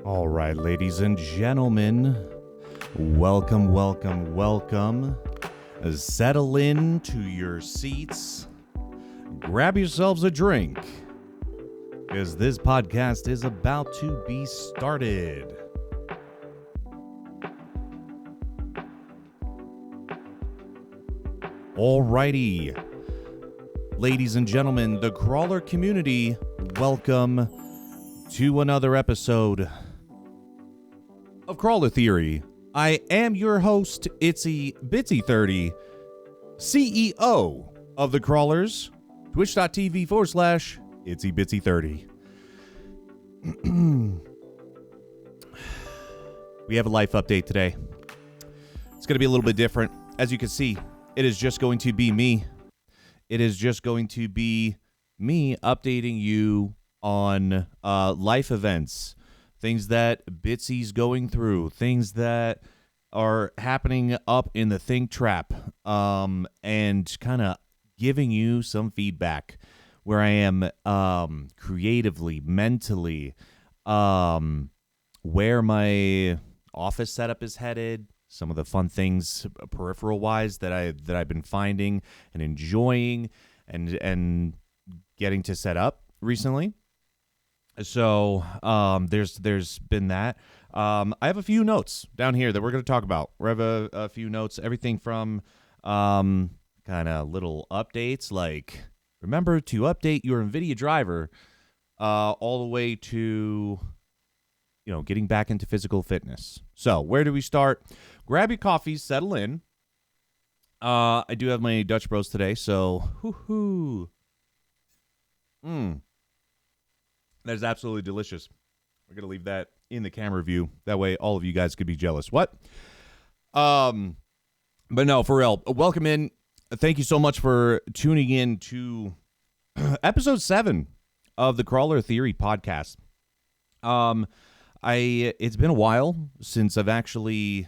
All right, ladies and gentlemen, welcome. Settle in to your seats, grab yourselves a drink, because this podcast is about to be started. Alrighty, ladies and gentlemen, the crawler community, welcome to another episode of Crawler Theory. I am your host, Bitsy 30, CEO of the Crawlers, twitch.tv/ItzyBitsy30. We have a life update today. It's going to be a little bit different. As you can see, it is just going to be me. It is just going to be me updating you on life events, things that Bitsy's going through, things that are happening up in the Think Trap, and kind of giving you some feedback where I am creatively, mentally, where my office setup is headed, some of the fun things peripheral-wise that I've been finding and enjoying and getting to set up recently. So there's been that. I have a few notes down here that we're going to talk about. We have a few notes, everything from kind of little updates like remember to update your NVIDIA driver, all the way to getting back into physical fitness. So where do we start? Grab your coffee, settle in. I do have my Dutch Bros today, so that is absolutely delicious. We're going to leave that in the camera view. That way all of you guys could be jealous. What? But no, for real. Welcome in. Thank you so much for tuning in to episode 7 of the Crawler Theory podcast. It's been a while since I've actually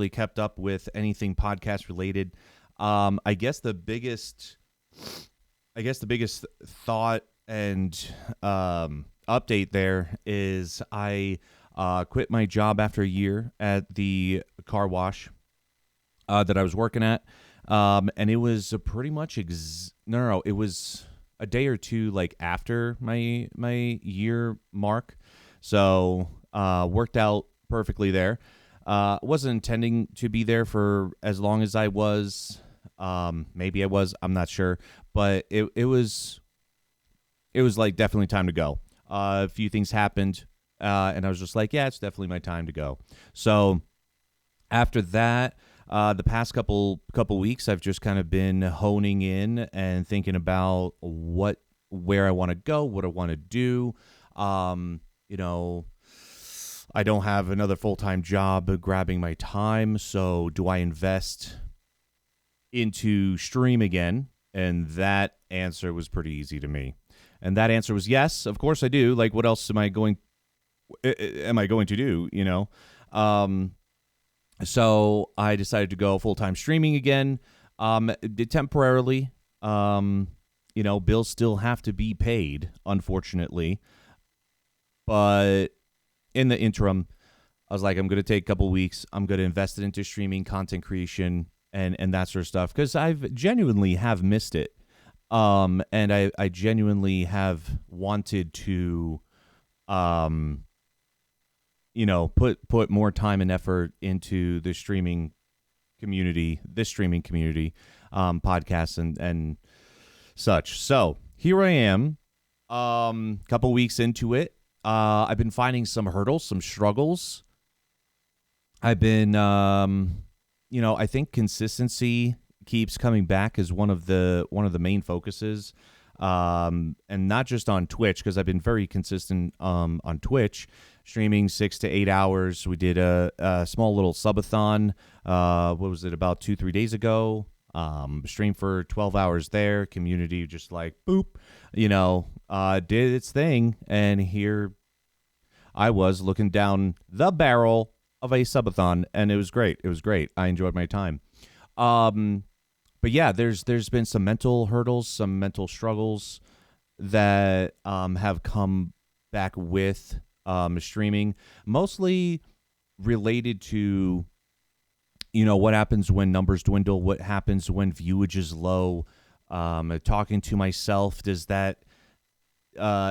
kept up with anything podcast related. I guess the biggest thought and update there is I quit my job after a year at the car wash that I was working at, and it was pretty much it was a day or two like after my year mark, so worked out perfectly there. Wasn't intending to be there for as long as I was. Maybe I was. I'm not sure, but it was like definitely time to go. A few things happened, and I was just like, yeah, it's definitely my time to go. So after that, the past couple weeks, I've just kind of been honing in and thinking about where I want to go, what I want to do. I don't have another full-time job grabbing my time, so do I invest into stream again? And that answer was pretty easy to me. And that answer was yes, of course I do. Like, what else am I going to do, So I decided to go full-time streaming again, temporarily. Bills still have to be paid, unfortunately. But in the interim, I was like, I'm going to take a couple weeks. I'm going to invest it into streaming, content creation, and that sort of stuff, because I've genuinely have missed it. And I genuinely have wanted to, put more time and effort into the streaming community, podcasts and such. So here I am, couple weeks into it. I've been finding some hurdles, some struggles. I've been, I think consistency keeps coming back as one of the main focuses, and not just on Twitch, because I've been very consistent on Twitch, streaming 6 to 8 hours. We did a small little subathon. What was it, about 2-3 days ago? Streamed for 12 hours there. Community just like boop, did its thing, and here I was looking down the barrel of a subathon, and it was great. I enjoyed my time. But yeah, there's been some mental hurdles, some mental struggles that have come back with streaming, mostly related to, what happens when numbers dwindle, what happens when viewage is low. Talking to myself, does that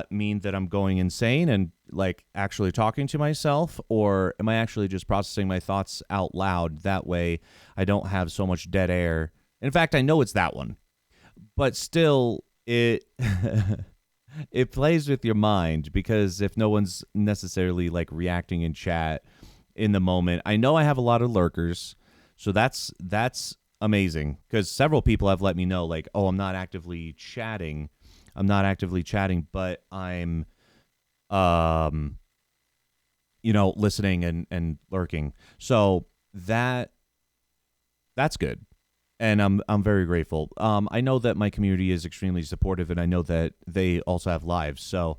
mean that I'm going insane and like actually talking to myself, or am I actually just processing my thoughts out loud? That way I don't have so much dead air. In fact, I know it's that one, but still it it plays with your mind, because if no one's necessarily like reacting in chat in the moment, I know I have a lot of lurkers, so that's amazing, because several people have let me know like, oh, I'm not actively chatting, but I'm listening and lurking. So that's good. And I'm very grateful. I know that my community is extremely supportive, and I know that they also have lives. So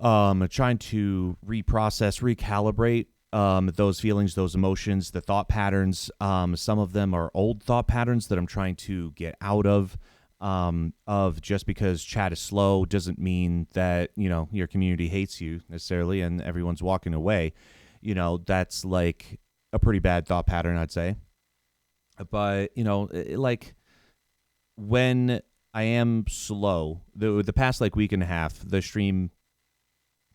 trying to reprocess, recalibrate those feelings, those emotions, the thought patterns. Some of them are old thought patterns that I'm trying to get out of. Just because chat is slow doesn't mean that, your community hates you necessarily and everyone's walking away. That's like a pretty bad thought pattern, I'd say. But, like when I am slow, the past like week and a half, the stream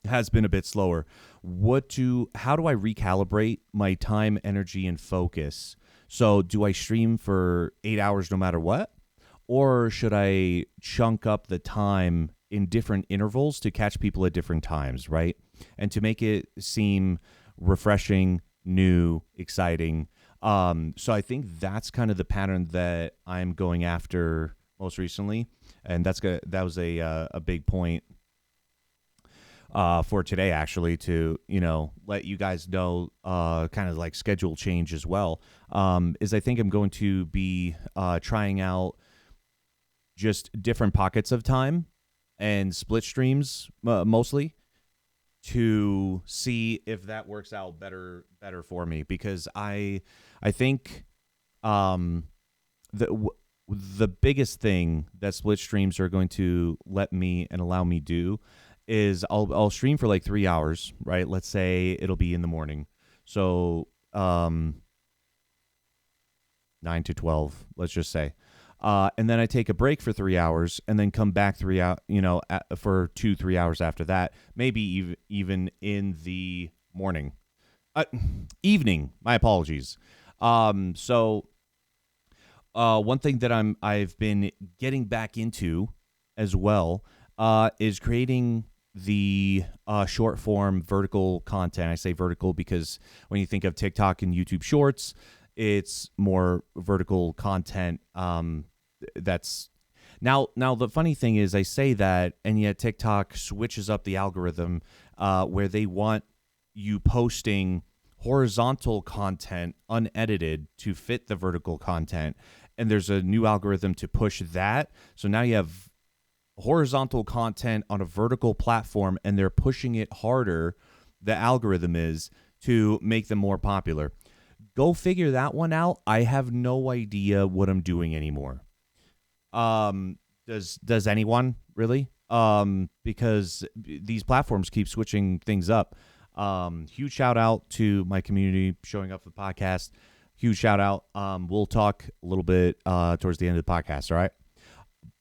has been a bit slower. How do I recalibrate my time, energy, and focus? So do I stream for 8 hours no matter what? Or should I chunk up the time in different intervals to catch people at different times, right? And to make it seem refreshing, new, exciting. So I think that's kind of the pattern that I'm going after most recently, and that was a big point for today, actually, to let you guys know, kind of like schedule change as well. Is I think I'm going to be trying out just different pockets of time and split streams, mostly, to see if that works out better for me, because I think the biggest thing that split streams are going to let me and allow me do is I'll stream for like 3 hours, right? Let's say it'll be in the morning, so 9 to 12, let's just say. And then I take a break for 3 hours, and then come back for 2-3 hours after that. Maybe even in the morning, evening. My apologies. So one thing that I've been getting back into as well is creating the short form vertical content. I say vertical because when you think of TikTok and YouTube Shorts, it's more vertical content. That's now the funny thing is, I say that, and yet TikTok switches up the algorithm where they want you posting horizontal content unedited to fit the vertical content, and there's a new algorithm to push that. So now you have horizontal content on a vertical platform, and they're pushing it harder, the algorithm is, to make them more popular. Go figure that one out. I have no idea what I'm doing anymore. Does anyone really? Because these platforms keep switching things up. Huge shout out to my community showing up for the podcast. Huge shout out. We'll talk a little bit towards the end of the podcast, all right?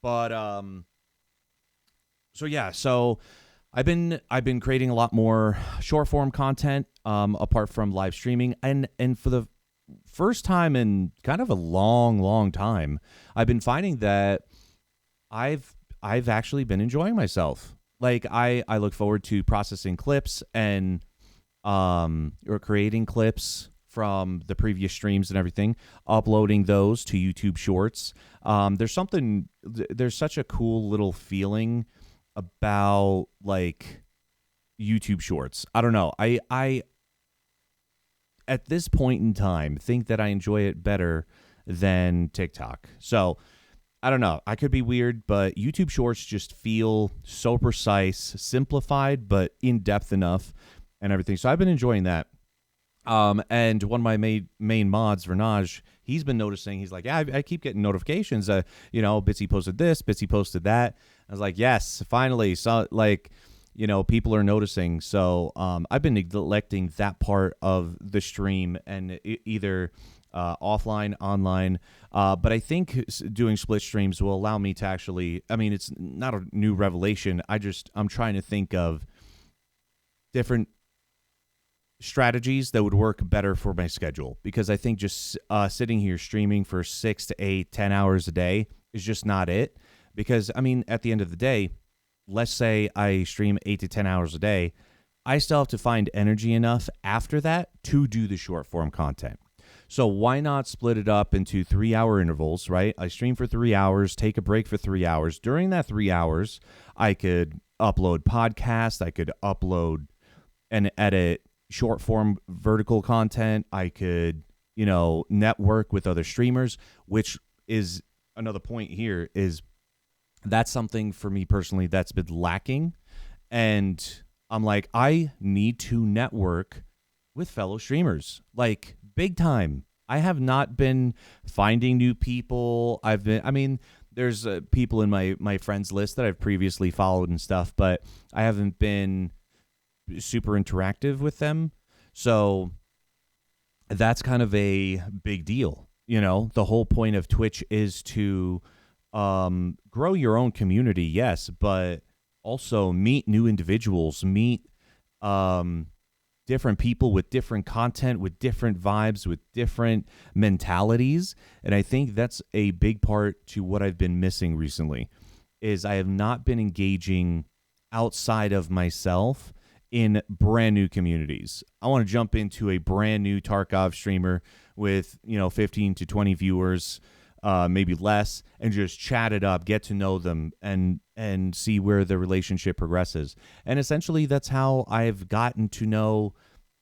But so I've been creating a lot more short form content apart from live streaming, and for the first time in kind of a long time, I've been finding that I've actually been enjoying myself. Like I look forward to processing clips and or creating clips from the previous streams and everything, uploading those to YouTube Shorts. There's such a cool little feeling about like YouTube Shorts. I don't know. I at this point in time think that I enjoy it better than TikTok. So I don't know. I could be weird, but YouTube Shorts just feel so precise, simplified, but in-depth enough and everything. So I've been enjoying that. And one of my main mods, Vernaj, he's been noticing, he's like, yeah, I keep getting notifications. Bitsy posted this, Bitsy posted that. I was like, yes, finally. So like, people are noticing. So I've been neglecting that part of the stream, and either offline, online. But I think doing split streams will allow me to actually, I mean, it's not a new revelation. I'm trying to think of different strategies that would work better for my schedule, because I think just sitting here streaming for 6 to 8, 10 hours a day is just not it. Because, I mean, at the end of the day, let's say I stream 8 to 10 hours a day, I still have to find energy enough after that to do the short form content. So why not split it up into 3-hour intervals, right? I stream for 3 hours, take a break for 3 hours. During that 3 hours, I could upload podcasts, I could upload and edit short form vertical content. I could, network with other streamers, which is another point here, is that's something for me personally that's been lacking. And I'm like, I need to network with fellow streamers, like big time. I have not been finding new people. There's people in my friends list that I've previously followed and stuff, but I haven't been super interactive with them. So that's kind of a big deal. The whole point of Twitch is to grow your own community, yes, but also meet new individuals, meet different people with different content, with different vibes, with different mentalities. And I think that's a big part to what I've been missing recently, is I have not been engaging outside of myself in brand new communities. I want to jump into a brand new Tarkov streamer with 15 to 20 viewers, maybe less, and just chat it up, get to know them, and see where the relationship progresses. And essentially, that's how I've gotten to know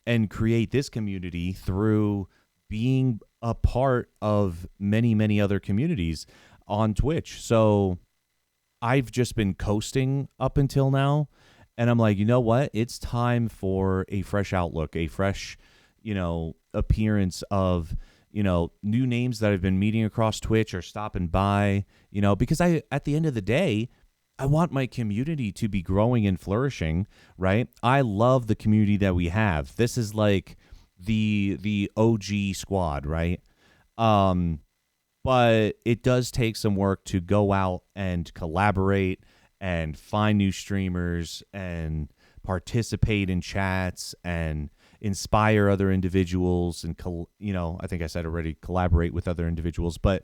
and create this community, through being a part of many, many other communities on Twitch. So I've just been coasting up until now. And I'm like, you know what? It's time for a fresh outlook, a fresh, appearance of, new names that I've been meeting across Twitch or stopping by, because at the end of the day, I want my community to be growing and flourishing, right? I love the community that we have. This is like the OG squad, right? But it does take some work to go out and collaborate and find new streamers and participate in chats and inspire other individuals and, I think I said already, collaborate with other individuals. But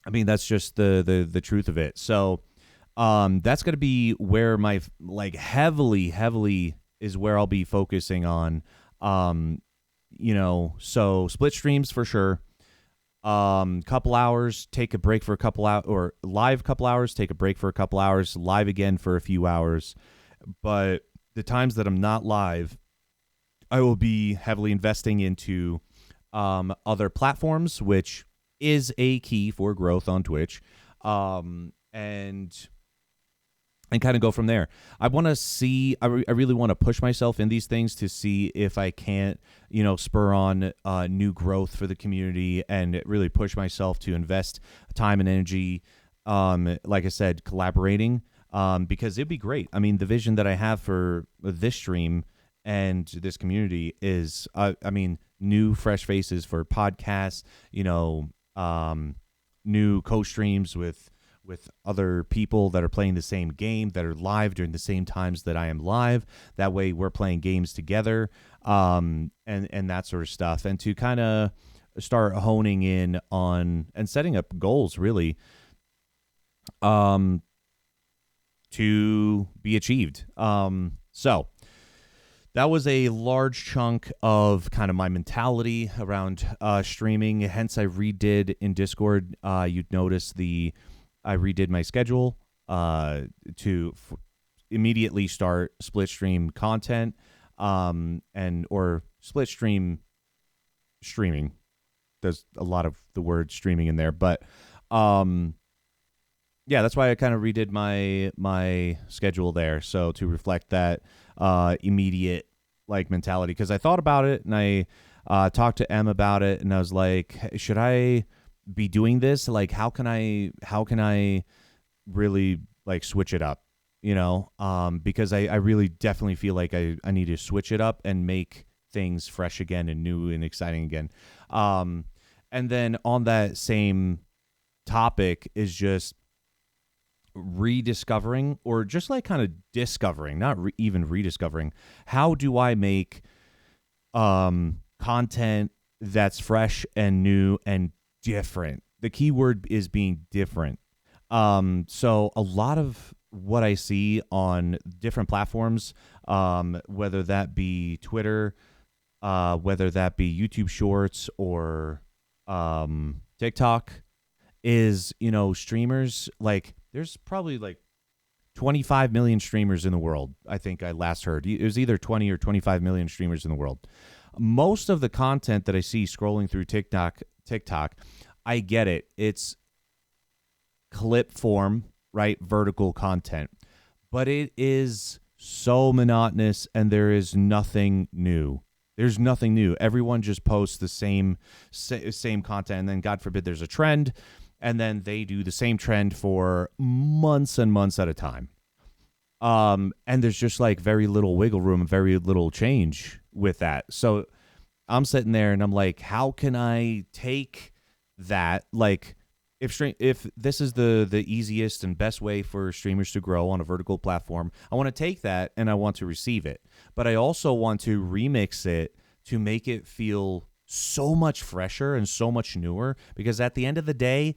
I mean, that's just the truth of it. So that's going to be where my heavily is where I'll be focusing on. So split streams for sure. Couple hours, take a break for a couple hours, or live couple hours, take a break for a couple hours, live again for a few hours. But the times that I'm not live, I will be heavily investing into other platforms, which is a key for growth on Twitch. And kind of go from there. I want to see, I really want to push myself in these things to see if I can't, spur on new growth for the community, and really push myself to invest time and energy, like I said, collaborating, because it'd be great. I mean, the vision that I have for this stream and this community is, new fresh faces for podcasts, new co-streams with other people that are playing the same game, that are live during the same times that I am live. That way we're playing games together, and that sort of stuff. And to kind of start honing in on and setting up goals, really, to be achieved. So that was a large chunk of kind of my mentality around streaming. Hence, I redid in Discord. You'd notice I redid my schedule to immediately start split stream content, or split streaming. There's a lot of the word streaming in there, but yeah, that's why I kind of redid my schedule there, so to reflect that immediate mentality. Because I thought about it, and I talked to Em about it, and I was like, should I be doing this? How can I really switch it up? because I really definitely feel like I need to switch it up and make things fresh again and new and exciting again. Um, and then on that same topic is just rediscovering, or just like kind of discovering, not even rediscovering, how do I make content that's fresh and new and different. The key word is being different. So a lot of what I see on different platforms, whether that be Twitter, whether that be YouTube Shorts or TikTok, is, streamers, like there's probably like 25 million streamers in the world. I think I last heard it was either 20 or 25 million streamers in the world. Most of the content that I see scrolling through TikTok, I get it. It's clip form, right? Vertical content. But it is so monotonous and there is nothing new. There's nothing new. Everyone just posts the same content, and then God forbid there's a trend, and then they do the same trend for months and months at a time. And there's just like very little wiggle room, very little change with that. So I'm sitting there and I'm like, how can I take that? Like, if this is the easiest and best way for streamers to grow on a vertical platform, I want to take that and I want to receive it. But I also want to remix it to make it feel so much fresher and so much newer, because at the end of the day,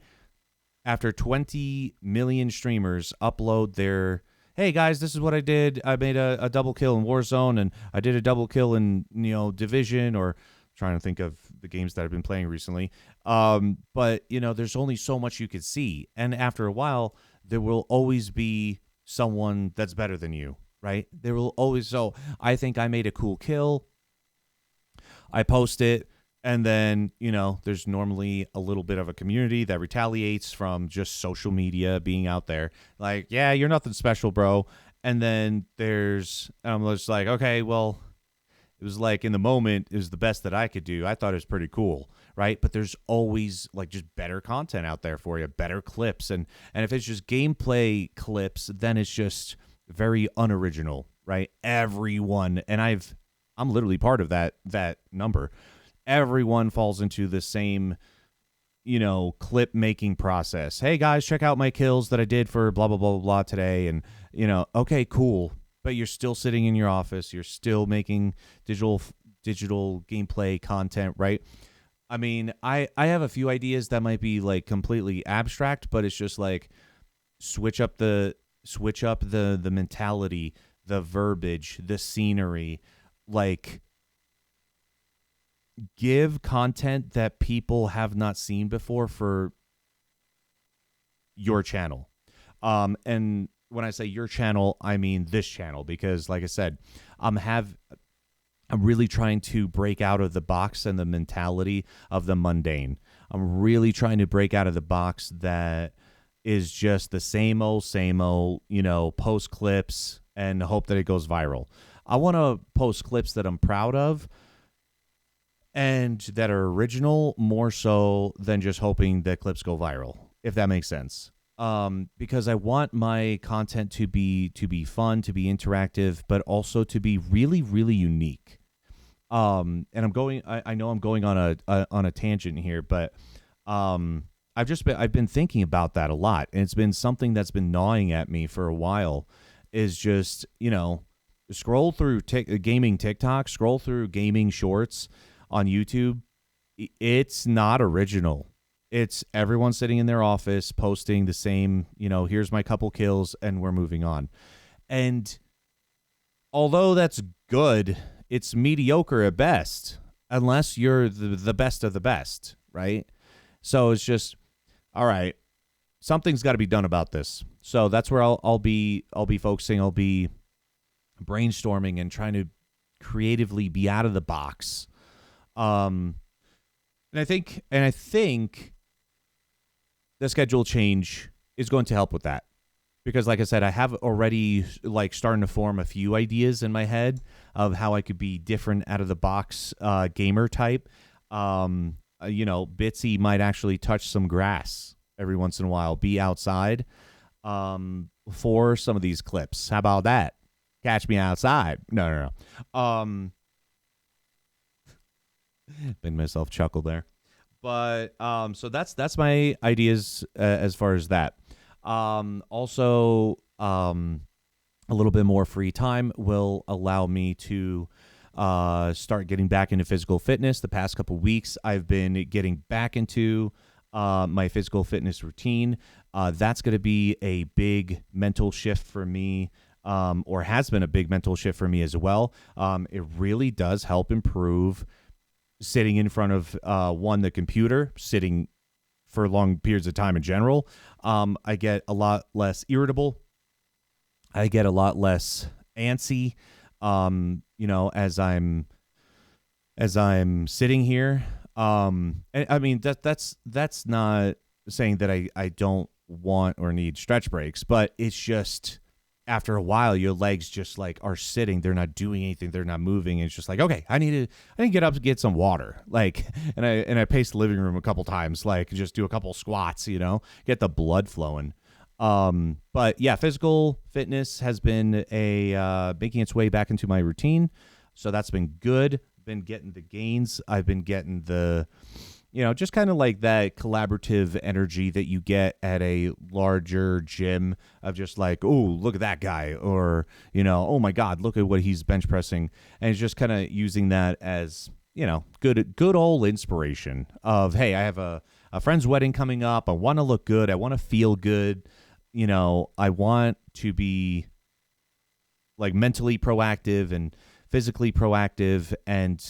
after 20 million streamers upload their, hey guys, this is what I did. I made a double kill in Warzone, and I did a double kill in Division, or trying to think of the games that I've been playing recently. But there's only so much you could see, and after a while, there will always be someone that's better than you, right? There will always. So I think I made a cool kill. I post it. And then, there's normally a little bit of a community that retaliates from just social media being out there. Like, yeah, you're nothing special, bro. And then I'm just like, okay, well, it was like in the moment, it was the best that I could do. I thought it was pretty cool, right? But there's always like just better content out there for you, better clips. And if it's just gameplay clips, then it's just very unoriginal, right? Everyone, and I'm literally part of that number. Everyone falls into the same, clip making process. Hey guys, check out my kills that I did for blah, blah, blah, blah, blah today. And, okay, cool. But you're still sitting in your office. You're still making digital gameplay content, right? I mean, I have a few ideas that might be like completely abstract, but it's just like switch up the mentality, the verbiage, the scenery, like give content that people have not seen before for your channel. And when I say your channel, I mean this channel, because like I said, I'm really trying to break out of the box and the mentality of the mundane. I'm really trying to break out of the box that is just the same old, post clips and hope that it goes viral. I want to post clips that I'm proud of and that are original, more so than just hoping that clips go viral, if that makes sense. Because I want my content to be fun, to be interactive, but also to be really, really unique. And I know I'm going on a tangent here, but I've been thinking about that a lot, and it's been something that's been gnawing at me for a while. Is just scroll through gaming TikTok, scroll through gaming shorts on YouTube. It's not original. It's everyone sitting in their office posting the same, here's my couple kills and we're moving on. And although that's good, it's mediocre at best, unless you're the best of the best, right? So it's just, all right, something's got to be done about this. So that's where I'll be focusing. I'll be brainstorming and trying to creatively be out of the box. And I think the schedule change is going to help with that, because like I said, I have already like starting to form a few ideas in my head of how I could be different out of the box, gamer type. Bitsy might actually touch some grass every once in a while, be outside. for some of these clips. How about that? Catch me outside. No. Made myself chuckle there. But so that's my ideas as far as that. Also, a little bit more free time will allow me to start getting back into physical fitness. The past couple weeks, I've been getting back into my physical fitness routine. That's going to be a big mental shift for me, or has been a big mental shift for me as well. It really does help improve sitting in front of the computer, sitting for long periods of time in general. I get a lot less irritable. I get a lot less antsy, as I'm sitting here. I mean that's not saying that I don't want or need stretch breaks, but it's just after a while your legs just like are sitting, they're not doing anything, they're not moving, and it's just like, okay, I need to get up to get some water, like, and I pace the living room a couple times, like just do a couple squats, get the blood flowing. But yeah, physical fitness has been making its way back into my routine, so that's been good. Been getting the gains. I've been getting the just kind of like that collaborative energy that you get at a larger gym of just like, oh, look at that guy, or, oh my God, look at what he's bench pressing. And it's just kind of using that as, good old inspiration of, hey, I have a friend's wedding coming up. I want to look good. I want to feel good. I want to be like mentally proactive and physically proactive and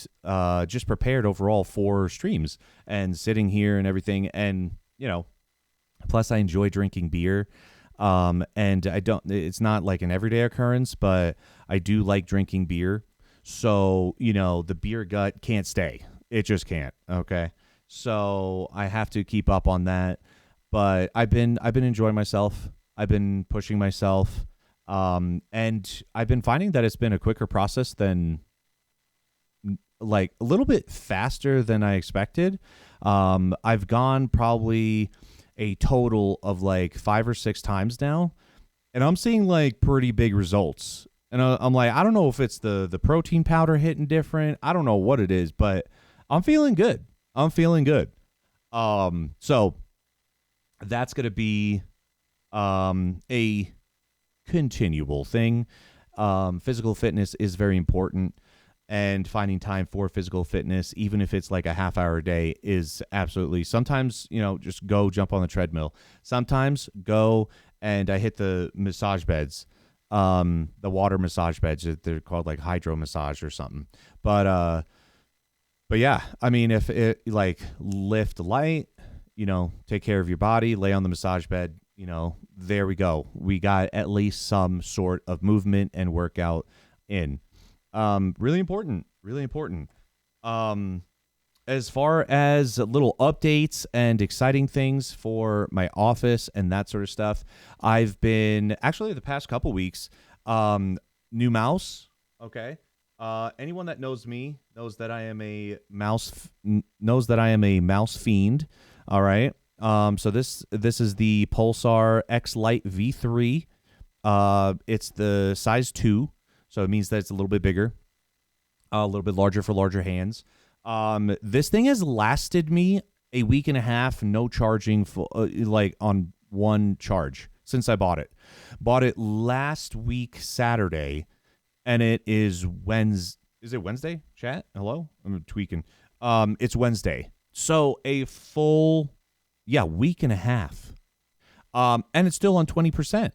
just prepared overall for streams and sitting here and everything. And, plus I enjoy drinking beer. And it's not like an everyday occurrence, but I do like drinking beer. So, the beer gut can't stay. It just can't. Okay. So I have to keep up on that. But I've been enjoying myself. I've been pushing myself. And I've been finding that it's been a quicker process than, like, a little bit faster than I expected. I've gone probably a total of like 5 or 6 times now, and I'm seeing like pretty big results. And I'm like, I don't know if it's the protein powder hitting different. I don't know what it is, but I'm feeling good. So that's going to be a continual thing. Physical fitness is very important, and finding time for physical fitness, even if it's like a half hour a day, is absolutely. Sometimes, just go jump on the treadmill. Sometimes go and I hit the massage beds, the water massage beds. They're called like hydro massage or something. But yeah, I mean, if it like lift light, take care of your body, lay on the massage bed, there we go. We got at least some sort of movement and workout in. Really important. As far as little updates and exciting things for my office and that sort of stuff, I've been actually the past couple weeks, new mouse. Okay. Anyone that knows me knows that I am a mouse fiend. All right. So this is the Pulsar X Lite V3. It's the size 2, so it means that it's a little bit bigger, a little bit larger for larger hands. This thing has lasted me a week and a half, no charging, like on one charge since I bought it. Bought it last week Saturday, and it is Wednesday. Is it Wednesday? Chat? Hello? I'm tweaking. It's Wednesday. So a full week and a half. And it's still on 20%.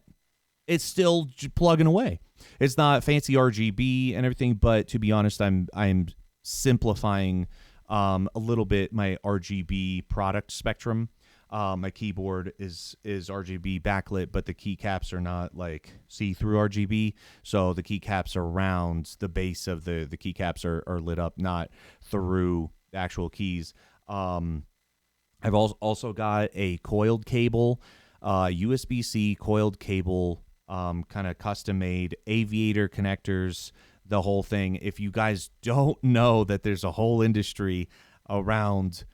It's still plugging away. It's not fancy RGB and everything, but to be honest, I'm simplifying a little bit my RGB product spectrum. My keyboard is RGB backlit, but the keycaps are not like see-through RGB. So the keycaps around the base of the keycaps are lit up, not through the actual keys. I've also got a coiled cable, USB-C coiled cable, kind of custom-made aviator connectors, the whole thing. If you guys don't know that there's a whole industry around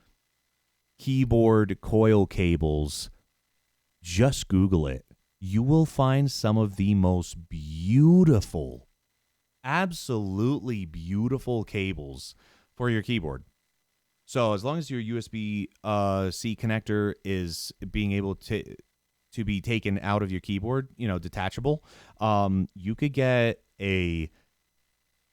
keyboard coil cables, just Google it. you will find some of the most beautiful, absolutely beautiful cables for your keyboard. So as long as your USB C connector is being able to be taken out of your keyboard, detachable, you could get a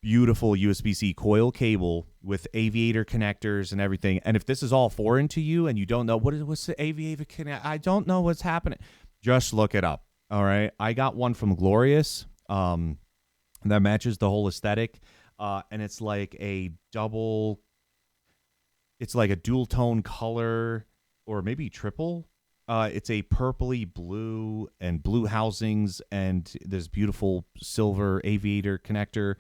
beautiful USB-C coil cable with aviator connectors and everything. And if this is all foreign to you and you don't know what's the aviator connect, I don't know what's happening. Just look it up. All right, I got one from Glorious that matches the whole aesthetic, and it's like a double. It's like a dual tone color, or maybe triple. It's a purpley blue and blue housings and this beautiful silver aviator connector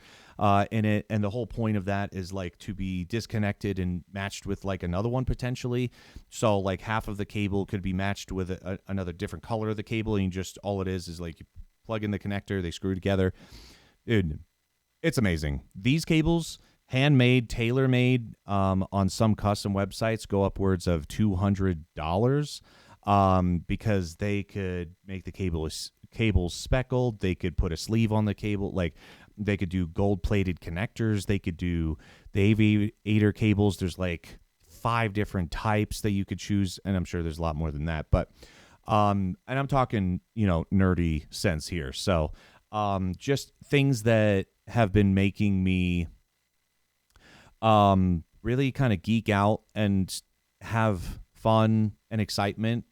in it. And the whole point of that is like to be disconnected and matched with like another one potentially. So like half of the cable could be matched with another different color of the cable. And just all it is like you plug in the connector, they screw together. Dude, it's amazing. These cables, handmade, tailor-made, on some custom websites, go upwards of $200, because they could make the cable speckled. They could put a sleeve on the cable. Like they could do gold-plated connectors. They could do the aviator cables. There's like 5 different types that you could choose, and I'm sure there's a lot more than that. But and I'm talking, nerdy sense here. So just things that have been making me really kind of geek out and have fun and excitement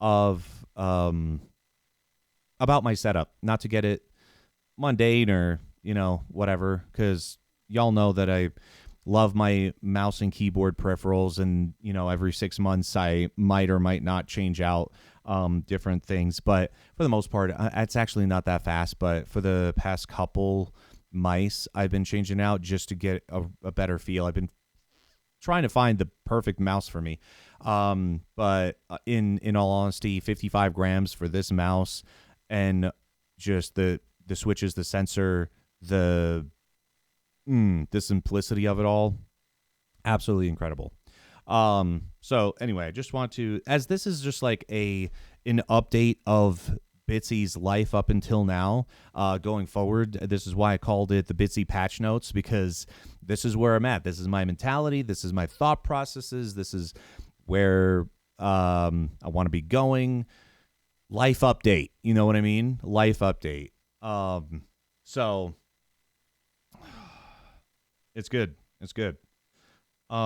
of about my setup. Not to get it mundane or whatever, because y'all know that I love my mouse and keyboard peripherals, and every 6 months I might or might not change out different things. But for the most part, it's actually not that fast. But for the past couple mice, I've been changing out just to get a better feel. I've been trying to find the perfect mouse for me. But in all honesty, 55 grams for this mouse, and just the switches, the sensor, the simplicity of it all, absolutely incredible. So anyway, I just want to, as this is just like an update of Bitsy's life up until now, going forward. This is why I called it the Bitsy patch notes, because this is where I'm at. This is my mentality. This is my thought processes. This is where I want to be going. Life update. You know what I mean? Life update. So it's good. It's good. We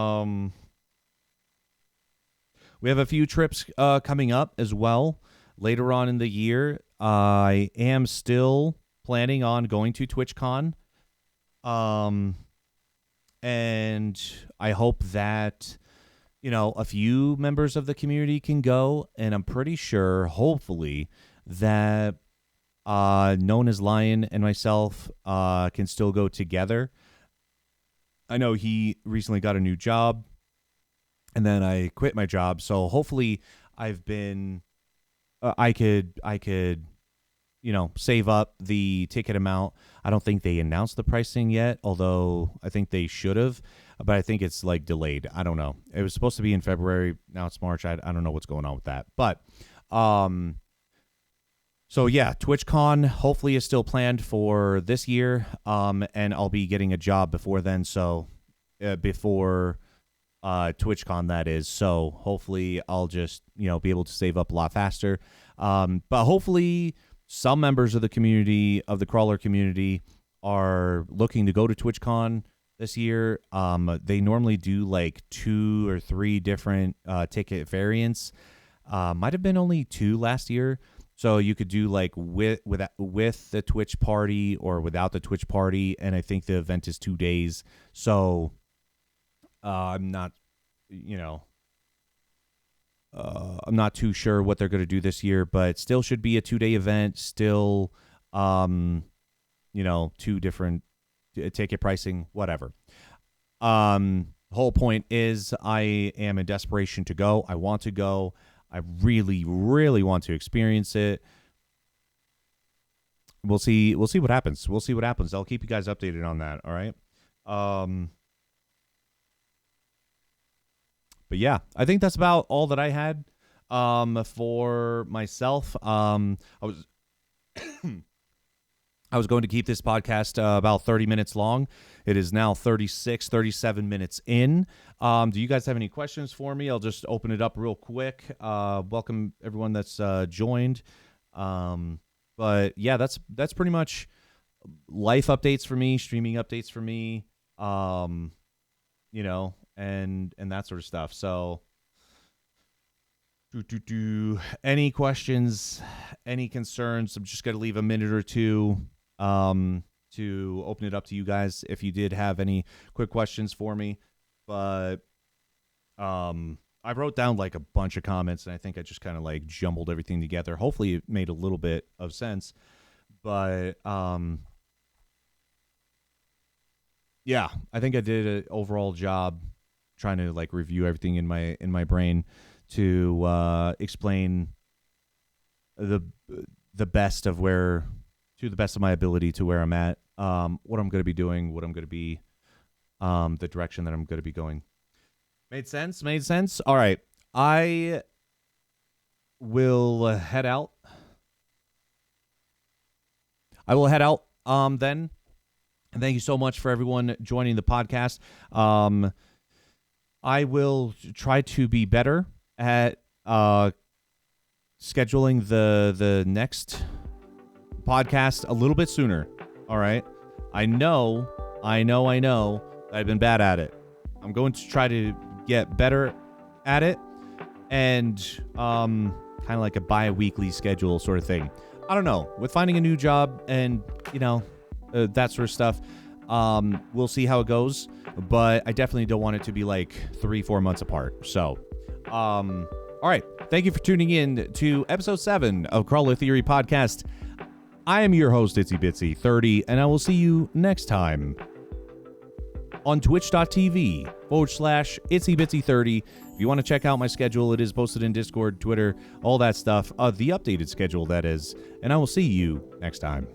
have a few trips coming up as well later on in the year. I am still planning on going to TwitchCon. And I hope that, a few members of the community can go. And I'm pretty sure, hopefully, that Known as Lion and myself can still go together. I know he recently got a new job, and then I quit my job. So hopefully I've been, I could, save up the ticket amount. I don't think they announced the pricing yet, although I think they should have, but I think it's like delayed. I don't know. It was supposed to be in February. Now it's March. I don't know what's going on with that, but, so yeah, TwitchCon hopefully is still planned for this year. And I'll be getting a job before then. So, before TwitchCon, that is. So hopefully I'll just be able to save up a lot faster. But hopefully some members of the community, of the crawler community, are looking to go to TwitchCon this year. They normally do like 2 or 3 different ticket variants. Might have been only 2 last year. So you could do like with the Twitch party or without the Twitch party, and I think the event is 2 days. So I'm not, I'm not too sure what they're going to do this year, but still should be a 2-day event. Still, 2 different ticket pricing, whatever. Whole point is I am in desperation to go. I want to go. I really, really want to experience it. We'll see what happens. We'll see what happens. I'll keep you guys updated on that. All right. But yeah, I think that's about all that I had for myself. I was I was going to keep this podcast about 30 minutes long. It is now 37 minutes in. Do you guys have any questions for me? I'll just open it up real quick. Welcome everyone that's joined. But yeah, that's pretty much life updates for me, streaming updates for me, and that sort of stuff. So any questions, any concerns? I'm just going to leave a minute or two to open it up to you guys if you did have any quick questions for me. But I wrote down like a bunch of comments, and I think I just kind of like jumbled everything together. Hopefully it made a little bit of sense. But yeah, I think I did an overall job trying to like review everything in my brain to explain the best of where, to the best of my ability, to where I'm at, what I'm going to be doing, what I'm going to be, the direction that I'm going to be going. Made sense? All right. I will head out. Then. And thank you so much for everyone joining the podcast. I will try to be better at scheduling the next podcast a little bit sooner. All right. I know I've been bad at it. I'm going to try to get better at it, and kind of like a bi-weekly schedule sort of thing. I don't know. With finding a new job and, that sort of stuff, we'll see how it goes, but I definitely don't want it to be like 3-4 months apart. So, all right. Thank you for tuning in to episode 7 of Crawler Theory Podcast. I am your host, Bitsy 30, and I will see you next time on twitch.tv/ItsyBitsy30. If you want to check out my schedule, it is posted in Discord, Twitter, all that stuff. The updated schedule, that is. And I will see you next time.